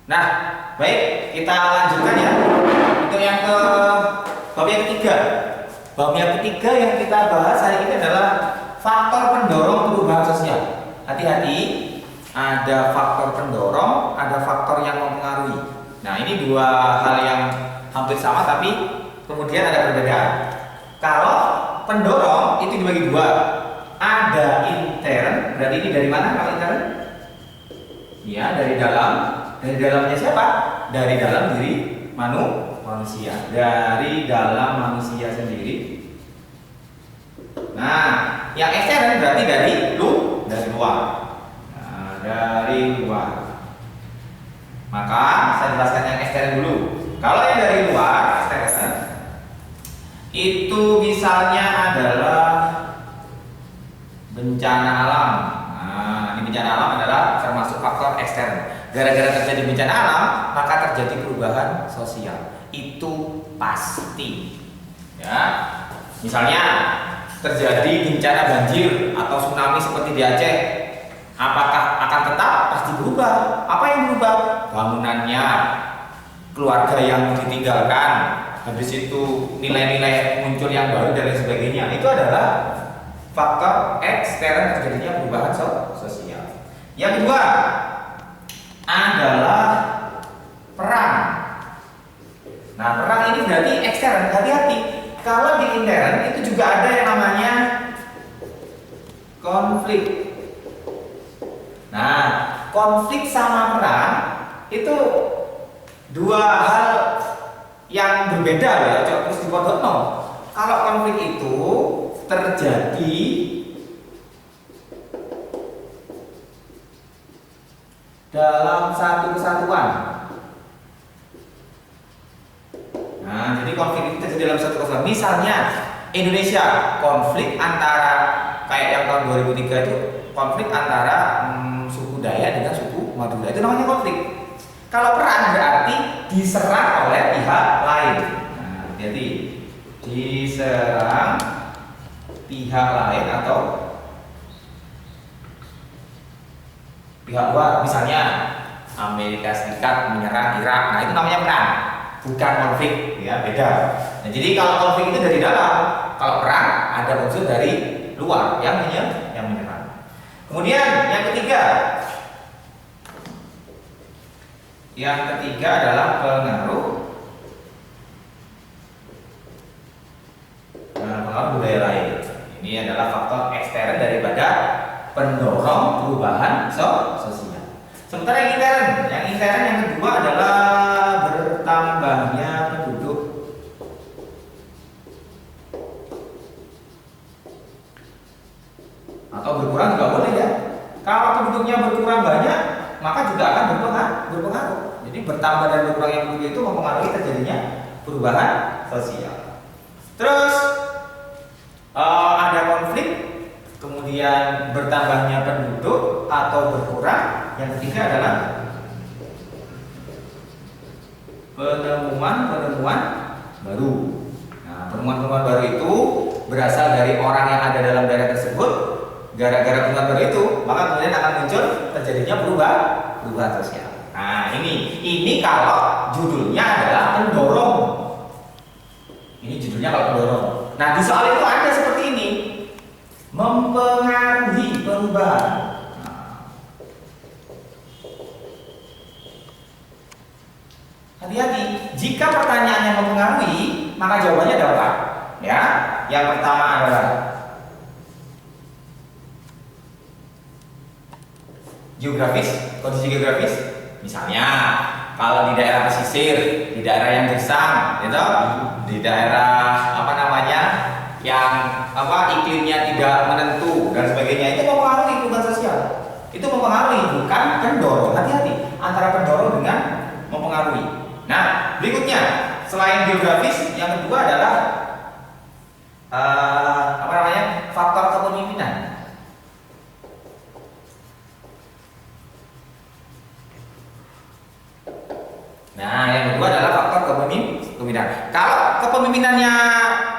Nah, baik, kita lanjutkan ya. Untuk yang ke bab yang ketiga. Bab yang ketiga yang kita bahas hari ini adalah faktor pendorong perubahan sosial. Hati-hati, ada faktor pendorong, ada faktor yang mempengaruhi. Nah, ini dua hal yang hampir sama tapi kemudian ada perbedaan. Kalau pendorong itu dibagi dua. Ada intern, berarti ini dari mana kalau intern? Ya, dari dalam. Dari dalamnya siapa? Dari dalam diri manusia. Dari dalam manusia sendiri. Nah, yang ekstern berarti dari luar. Nah, dari luar. Maka saya jelaskan yang ekstern dulu. Kalau yang dari luar, ekstern, itu misalnya adalah bencana alam. Nah, ini bencana alam adalah termasuk faktor ekstern. Gara-gara terjadi bencana alam, maka terjadi perubahan sosial. Itu pasti. Ya. Misalnya terjadi bencana banjir atau tsunami seperti di Aceh, apakah akan tetap? Pasti berubah. Apa yang berubah? Bangunannya, keluarga yang ditinggalkan, habis itu nilai-nilai muncul yang baru dan lain sebagainya. Itu adalah faktor ekstern terjadinya perubahan sosial. Yang kedua adalah perang. Nah, perang ini berarti ekstern. Hati-hati. Kalau di intern itu juga ada yang namanya konflik. Nah, konflik sama perang itu dua hal yang berbeda ya. Coba terus dipotong. Kalau konflik itu terjadi dalam satu kesatuan. Nah, jadi konflik itu terjadi dalam satu kesatuan. Misalnya Indonesia konflik antara kayak yang tahun 2003 itu konflik antara suku Dayak dengan suku Madura. Itu namanya konflik. Kalau perang berarti diserang oleh pihak lain. Nah, jadi diserang pihak lain atau pihak luar, misalnya Amerika Serikat menyerang Irak. Nah, itu namanya perang, bukan konflik, ya beda. Nah, jadi kalau konflik itu dari dalam, kalau perang ada unsur dari luar yang menyerang. Kemudian yang ketiga adalah pengaruh budaya lain. Ini adalah faktor ekstern daripada pendorong perubahan sosial. Sementara yang intern yang kedua adalah bertambahnya penduduk. Atau berkurang juga boleh ya. Kalau penduduknya berkurang banyak, maka juga akan berpengaruh. Jadi bertambah dan berkurangnya penduduk itu mempengaruhi terjadinya perubahan sosial. Terus ada konflik, kemudian bertambahnya penduduk atau berkurang. Yang ketiga adalah penemuan baru. Nah, penemuan baru itu berasal dari orang yang ada dalam daerah tersebut. Gara-gara penemuan baru itu, maka kemudian akan muncul terjadinya perubahan sosial. Nah, ini kalau judulnya adalah pendorong. Ini judulnya kalau pendorong. Nah, di soal itu ada seperti ini. Mempengaruhi perubahan. Hati-hati, jika pertanyaannya mempengaruhi, maka jawabannya ada apa? Ya, yang pertama adalah geografis, kondisi geografis. Misalnya, kalau di daerah pesisir, di daerah yang gersang, gitu, di daerah yang iklimnya tidak menentu dan sebagainya, itu mempengaruhi perubahan sosial. Itu mempengaruhi, bukan pendorong. Hati-hati antara pendorong dengan mempengaruhi. Nah, berikutnya selain geografis, yang kedua adalah faktor kepemimpinan. Nah, yang kedua adalah faktor kepemimpinan. Kalau kepemimpinannya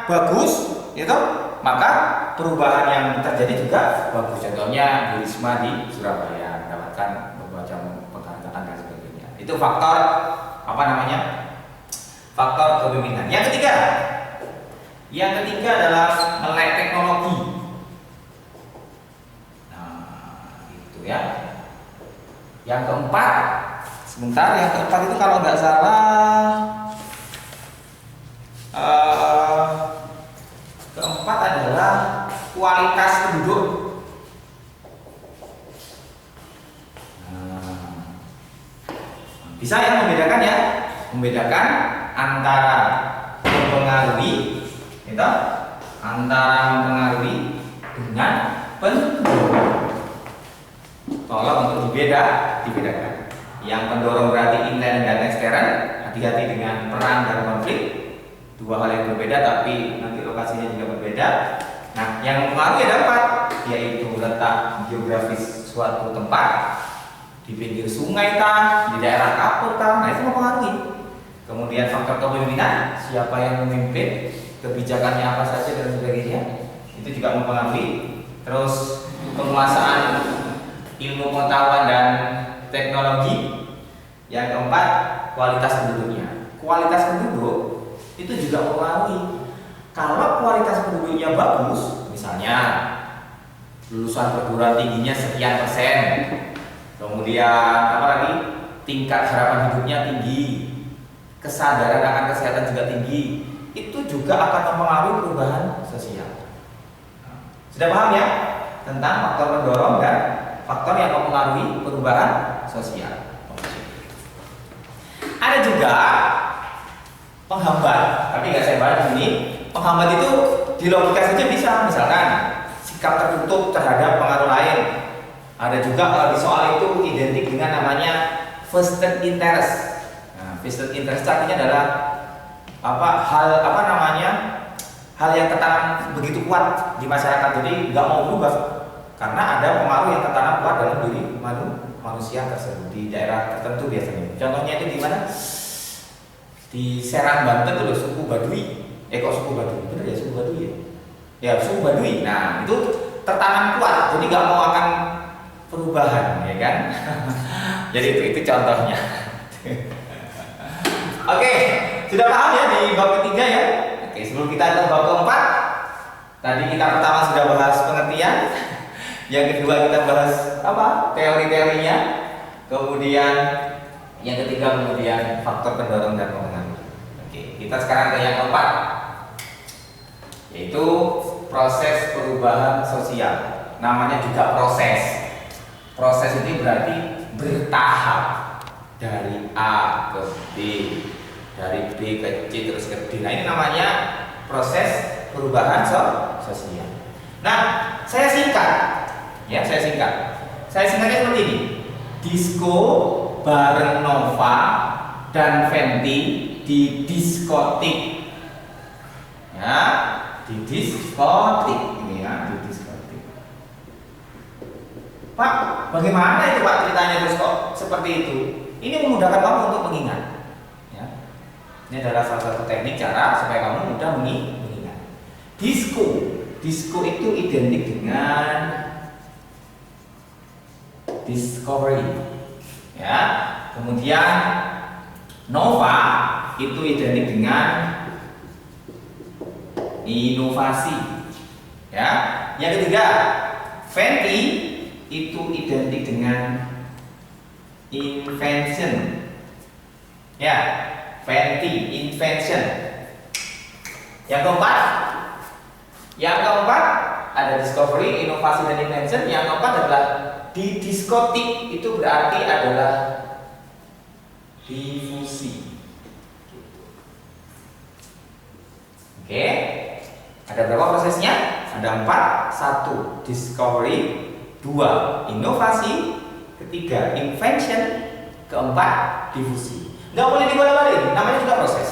bagus, gitu, maka perubahan yang terjadi juga bagus. Contohnya Bu Risma di Surabaya mendapatkan berbagai macam penghargaan dan sebagainya. Itu Itu faktor apa namanya? Faktor kepemimpinan. Yang ketiga adalah melek teknologi. Nah, itu ya. Yang keempat, yang keempat itu kalau nggak salah, keempat adalah kualitas penduduk. Bisa ya membedakan antara mempengaruhi, dengan pendorong. Tolong untuk dibedakan. Yang pendorong berarti intern dan ekstern. Hati-hati dengan perang dan konflik. Dua hal yang berbeda, tapi nanti lokasinya juga berbeda. Nah, yang mempengaruhi ada 4, yaitu letak geografis suatu tempat, di pinggir sungai di daerah kapur nah itu mempengaruhi. Kemudian faktor kepemimpinan, siapa yang memimpin, kebijakannya apa saja dan sebagainya, itu juga mempengaruhi. Terus penguasaan ilmu pengetahuan dan teknologi. Yang keempat, kualitas penduduknya. Kualitas penduduk itu juga mempengaruhi. Kalau kualitas penduduknya bagus, misalnya lulusan perguruan tingginya sekian persen, kemudian tingkat harapan hidupnya tinggi, kesadaran akan kesehatan juga tinggi, itu juga akan mempengaruhi perubahan sosial. Sudah paham ya tentang faktor pendorong dan faktor yang mempengaruhi perubahan sosial. Ada juga penghambat, tapi nggak saya bahas di sini. Penghambat itu di logika saja bisa, misalkan sikap tertutup terhadap pengaruh lain. Ada juga kalau di soal itu identik dengan namanya vested interest. Nah, vested interest artinya adalah hal yang tertanam begitu kuat di masyarakat, jadi nggak mau berubah karena ada pengaruh yang tertanam kuat dalam diri manusia tersebut di daerah tertentu biasanya. Contohnya itu di mana? Di Serang, Banten itu suku Baduy. Kok suku Baduy? Bener ya, suku Baduy ya? Ya, suku Baduy. Nah, itu tertanam kuat, jadi nggak mau akan perubahan, ya kan? Jadi itu contohnya. Oke, sudah paham ya di bab ketiga ya? Oke, sebelum kita ke bab keempat, tadi kita pertama sudah bahas pengertian, yang kedua kita bahas teori-teorinya, kemudian yang ketiga faktor pendorong dan pengaruh. Oke, kita sekarang ke yang keempat, yaitu proses perubahan sosial. Namanya juga proses. Proses ini berarti bertahap dari A ke B, dari B ke C terus ke D. Nah, ini namanya proses perubahan sosial. Nah, saya singkatnya seperti ini. Disco bareng Nova dan Fenty di diskotik. Ya, di diskotik ini ya, di diskotik. Pak, bagaimana itu Pak ceritanya terus kok seperti itu? Ini memudahkan kamu untuk mengingat. Ya. Ini adalah salah satu teknik cara supaya kamu mudah mengingat. Disco itu identik dengan discovery. Ya. Kemudian Nova itu identik dengan inovasi. Ya. Yang ketiga, Fenty itu identik dengan invention. Ya, Fenty, invention. Yang keempat ada discovery, inovasi dan invention. Yang keempat adalah di diskotik, itu berarti adalah difusi. Oke, ada berapa prosesnya? Ada 4. 1. Discovery, 2. Inovasi, ketiga invention, keempat difusi. Nggak boleh dibalik-balik, namanya juga proses.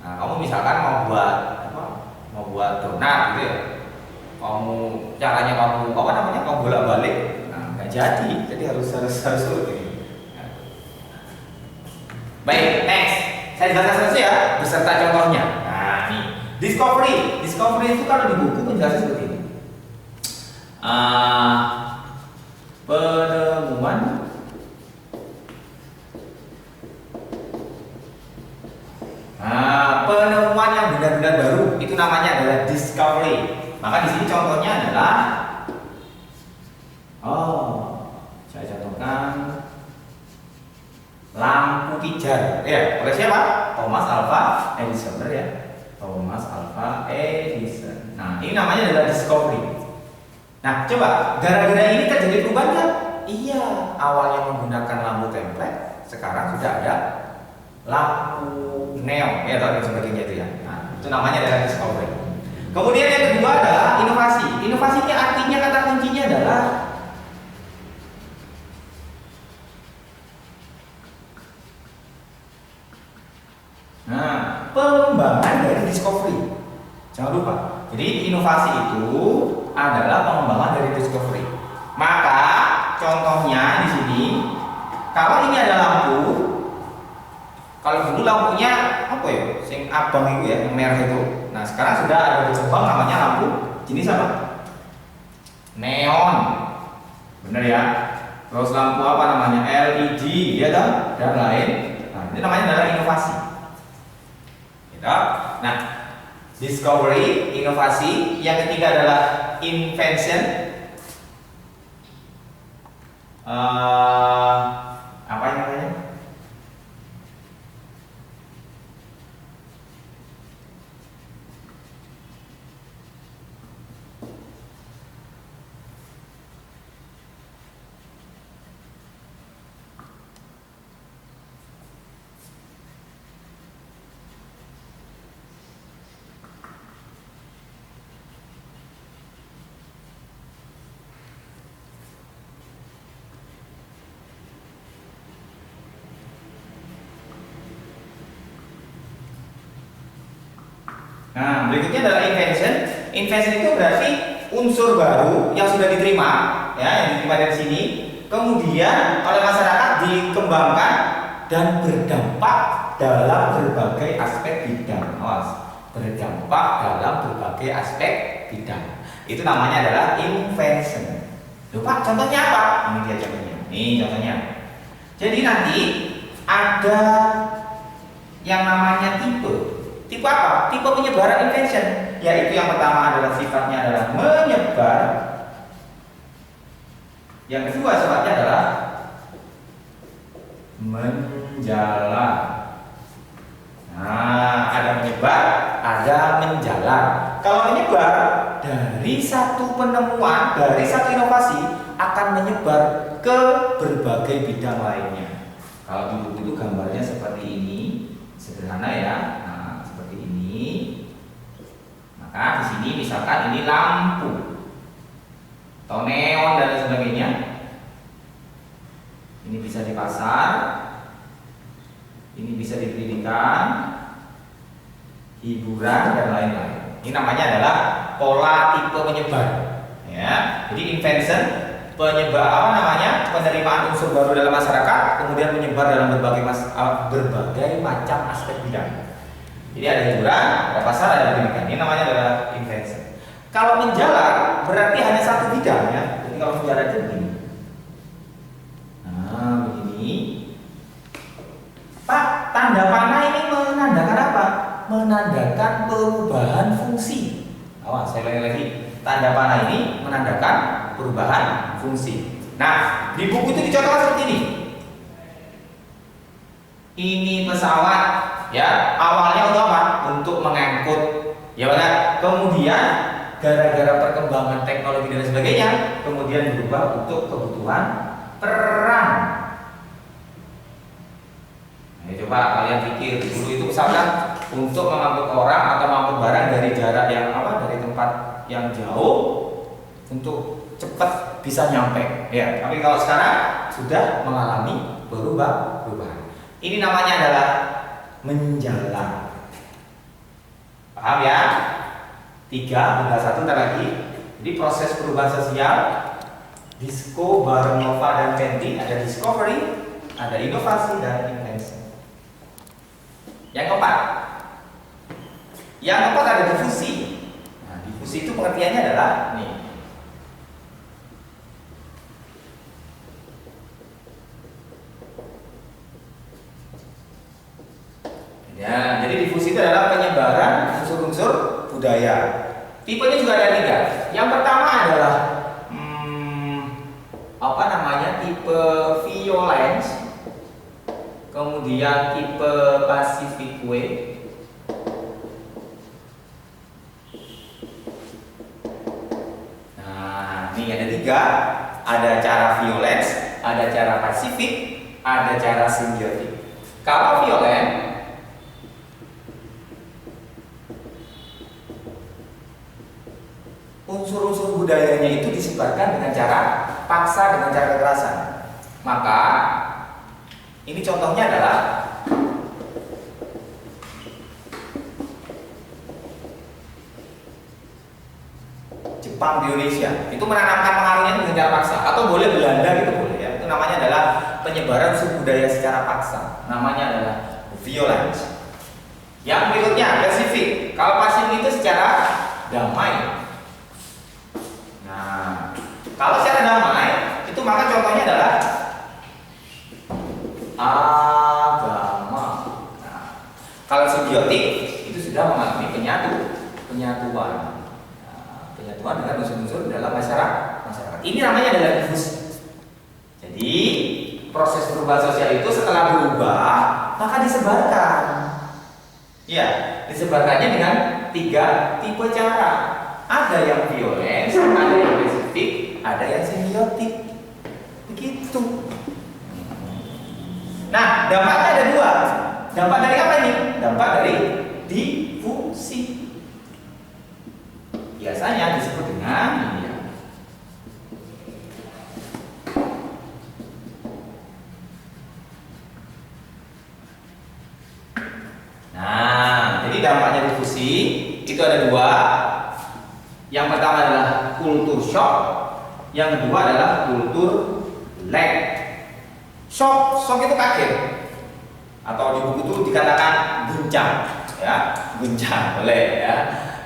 Nah, kamu misalkan mau buat donat gitu ya, caranya kamu bolak-balik, nah nggak jadi harus seperti. Baik, next. Saya jelaskan ya beserta contohnya. Nah, nih, discovery itu kalau di buku penjelasan seperti ini. discovery. Maka di sini contohnya adalah, saya contohkan lampu pijar, ya, oleh siapa? Thomas Alva Edison, ya. Thomas Alva Edison. Nah, ini namanya adalah discovery. Nah, coba gara-gara ini terjadi perubahan kan? Iya, awalnya menggunakan lampu template, sekarang sudah ada lampu neon, ya, dan sebagainya itu ya. Nah, itu namanya adalah discovery. Kemudian yang kedua adalah inovasi. Inovasi ini artinya, kata kuncinya adalah pengembangan dari discovery. Jangan lupa. Jadi inovasi itu adalah pengembangan dari discovery. Maka contohnya di sini, kalau ini ada lampu, kalau dulu lampunya apa ya, sing abang itu ya, yang merah itu. Nah, sekarang sudah ada berkembang namanya lampu jenis apa? Neon, bener ya. Terus lampu apa namanya? LED, ya kan? Dan lain. Nah, ini namanya adalah inovasi. Gitu. Nah, discovery, inovasi. Yang ketiga adalah invention. Apa yang namanya? Nah, berikutnya adalah invention. Invention itu berarti unsur baru yang sudah diterima, ya, yang diterima dari sini, kemudian oleh masyarakat dikembangkan dan berdampak dalam berbagai aspek bidang. Awas, berdampak dalam berbagai aspek bidang. Itu namanya adalah invention. Loh Pak, contohnya apa? Ini dia contohnya. Nih contohnya. Jadi nanti ada yang namanya tipe. Tipe apa? Tipe penyebaran invention, yaitu yang pertama adalah sifatnya adalah menyebar, yang kedua sifatnya adalah menjalar. Nah, ada menyebar, ada menjalar. Kalau menyebar, dari satu penemuan, dari satu inovasi akan menyebar ke berbagai bidang lainnya. Kalau di buku itu gambarnya seperti ini, sederhana ya. Maka di sini misalkan ini lampu atau neon dan sebagainya. Ini bisa dipasang, ini bisa di pendidikan, hiburan dan lain-lain. Ini namanya adalah pola tipe penyebar. Ya, jadi invention, penyebar apa namanya, penerimaan unsur baru dalam masyarakat, kemudian menyebar dalam berbagai macam aspek bidang. Jadi ada hiburan, ada pasar, ada pendidikan. Ini namanya adalah invention. Kalau menjalar berarti hanya satu bidang ya. Jadi kalau menjalar itu begini. Nah, begini. Pak, tanda panah ini menandakan apa? Menandakan perubahan fungsi. Awas, saya ulangi lagi. Tanda panah ini menandakan perubahan fungsi. Nah, di buku itu dicontohkan seperti ini. Ini pesawat, ya, awalnya untuk apa? Untuk mengangkut, ya benar. Kemudian gara-gara perkembangan teknologi dan sebagainya, kemudian berubah untuk kebutuhan perang. Nah, coba kalian pikir, dulu itu misalkan untuk mengangkut orang atau mengangkut barang dari jarak yang apa, dari tempat yang jauh untuk cepat bisa nyampe, ya. Tapi kalau sekarang sudah mengalami perubahan. Ini namanya adalah menjalar. Paham ya? 3, tinggal 1 lagi. Jadi proses perubahan sosial, Disco, bareng Nova dan Fenty, ada discovery, ada inovasi dan invention. Yang keempat ada difusi. Nah, difusi itu pengertiannya adalah nih. Ya, jadi difusi itu adalah penyebaran unsur-unsur budaya. Tipenya juga ada 3. Yang pertama adalah tipe violence, kemudian tipe pacific way, nah ini ada 3, ada cara violence, ada cara pasifik, ada cara simbiotik. Kalau violent unsur-unsur budayanya itu disebarkan dengan cara paksa, dengan cara kekerasan. Maka ini contohnya adalah Jepang di Indonesia. Itu menanamkan pengaruhnya dengan cara paksa, atau boleh Belanda gitu boleh ya. Itu namanya adalah penyebaran unsur budaya secara paksa. Namanya adalah violence. Yang berikutnya pasifik. Kalau pasifik itu secara damai. Nah, kalau secara damai itu maka contohnya adalah agama. Nah, kalau simbiotik itu sudah mengalami penyatuan. Nah, penyatuan dengan unsur-unsur dalam masyarakat. Ini namanya adalah difusi. Jadi proses perubahan sosial itu setelah berubah maka disebarkan. Ya, disebarkannya dengan 3 tipe cara. Ada yang violence, ada yang spesifik, ada yang simbiotik. Begitu. Nah, dampaknya ada 2. Dampak dari apa ini? Dampak dari difusi. Biasanya disebut dengan ini ya. Nah, jadi dampaknya difusi itu ada 2. Yang pertama adalah kultur shock, yang kedua adalah kultur lag. Shock itu kaget, atau di buku itu dikatakan guncang, ya, guncang boleh ya,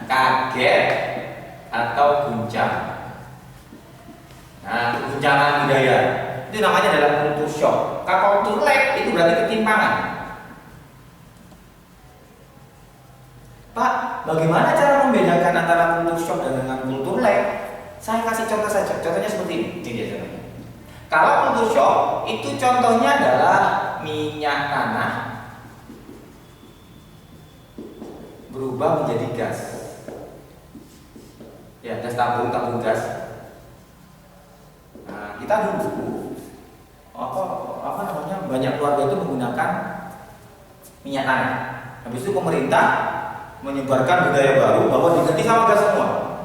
kaget atau guncang. Nah, guncangan budaya itu namanya adalah kultur shock. Kalau kultur lag itu berarti ketimpangan. Pak, bagaimana cara membedakan antara kultur shock dengan kultur lag? Saya kasih contoh saja. Contohnya seperti ini. Ini dia contohnya. Kalau kultur shock itu contohnya adalah minyak tanah berubah menjadi gas. Ya, gas tabung gas. Nah, kita dulu banyak keluarga itu menggunakan minyak tanah. Habis itu pemerintah menyebarkan budaya baru bahwa diganti sama gas semua,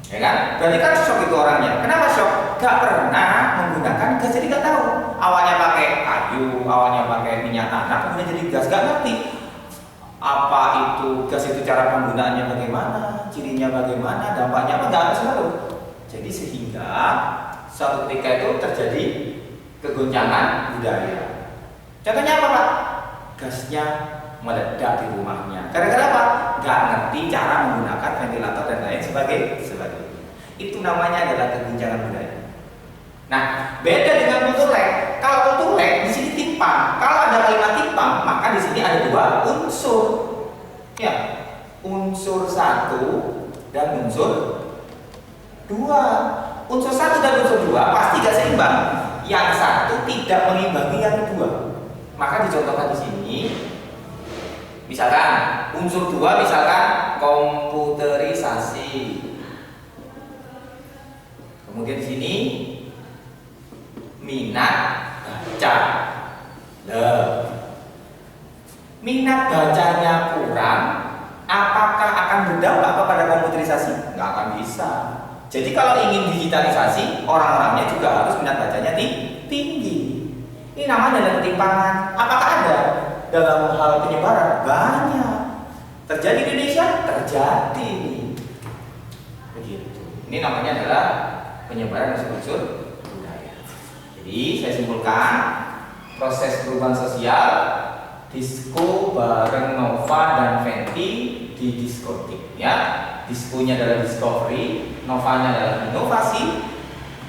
ya kan? Berarti kan shock itu orangnya. Kenapa shock? Gak pernah menggunakan gas, jadi gak tahu. Awalnya pakai kayu, awalnya pakai minyak tanah, kemudian jadi gas. Gak ngerti apa itu gas, itu cara penggunaannya bagaimana, cirinya bagaimana, dampaknya apa, gak tahu. Jadi sehingga suatu ketika itu terjadi kegoncangan budaya. Contohnya apa, Pak? Gasnya meledak di rumahnya. Gara-gara apa? Gak ngerti cara menggunakan ventilator dan lain sebagainya. Itu namanya adalah keguncangan budaya. Nah, beda dengan kultur lag. Kalau kultur lag di sini timpang. Kalau ada kalimat timpang, maka di sini ada 2 unsur. Ya, unsur 1 dan unsur 2. Unsur 1 dan unsur 2 pasti gak seimbang. Yang satu tidak mengimbangi yang kedua. Maka dicontohkan di sini. Misalkan unsur 2 misalkan komputerisasi. Kemudian di sini minat baca. Minat bacanya kurang, apakah akan berdampak kepada komputerisasi? Nggak akan bisa. Jadi kalau ingin digitalisasi, orang-orangnya juga harus minat bacanya tinggi. Ini namanya adalah ketimpangan. Apakah ada dalam hal penyebaran? Banyak. Terjadi di Indonesia? Terjadi. Begitu. Ini namanya adalah penyebaran unsur-unsur budaya. Jadi saya simpulkan, proses perubahan sosial disko bareng Nova dan Fenty di diskotik ya. Diskonya adalah discovery, Novanya adalah inovasi,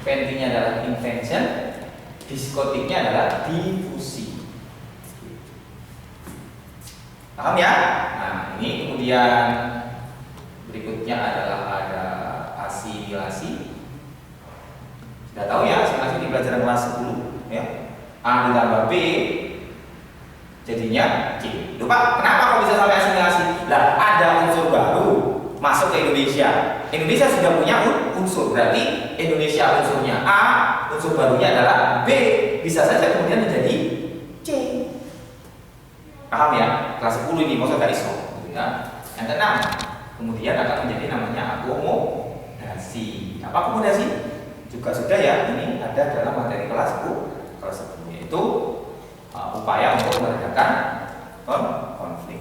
Fenty-nya adalah invention, diskotiknya adalah difusi. Paham ya? Nah, ini kemudian berikutnya adalah ada asimilasi. Sudah tahu ya, asimilasi di pelajaran kelas 10 ya. A ditambah B jadinya C. Lupa, kenapa kok bisa sampai asimilasi? Lah, ada unsur baru masuk ke Indonesia. Indonesia sudah punya unsur, berarti Indonesia unsurnya A, unsur barunya adalah B. Bisa saja kemudian menjadi C. Paham ya? Kelas 10 ini maksudnya iso, gitu ya. Yang keenam, kemudian akan menjadi namanya akomodasi. Apa akomodasi? Juga sudah ya, ini ada dalam materi kelas 10 yaitu upaya untuk meredakan konflik.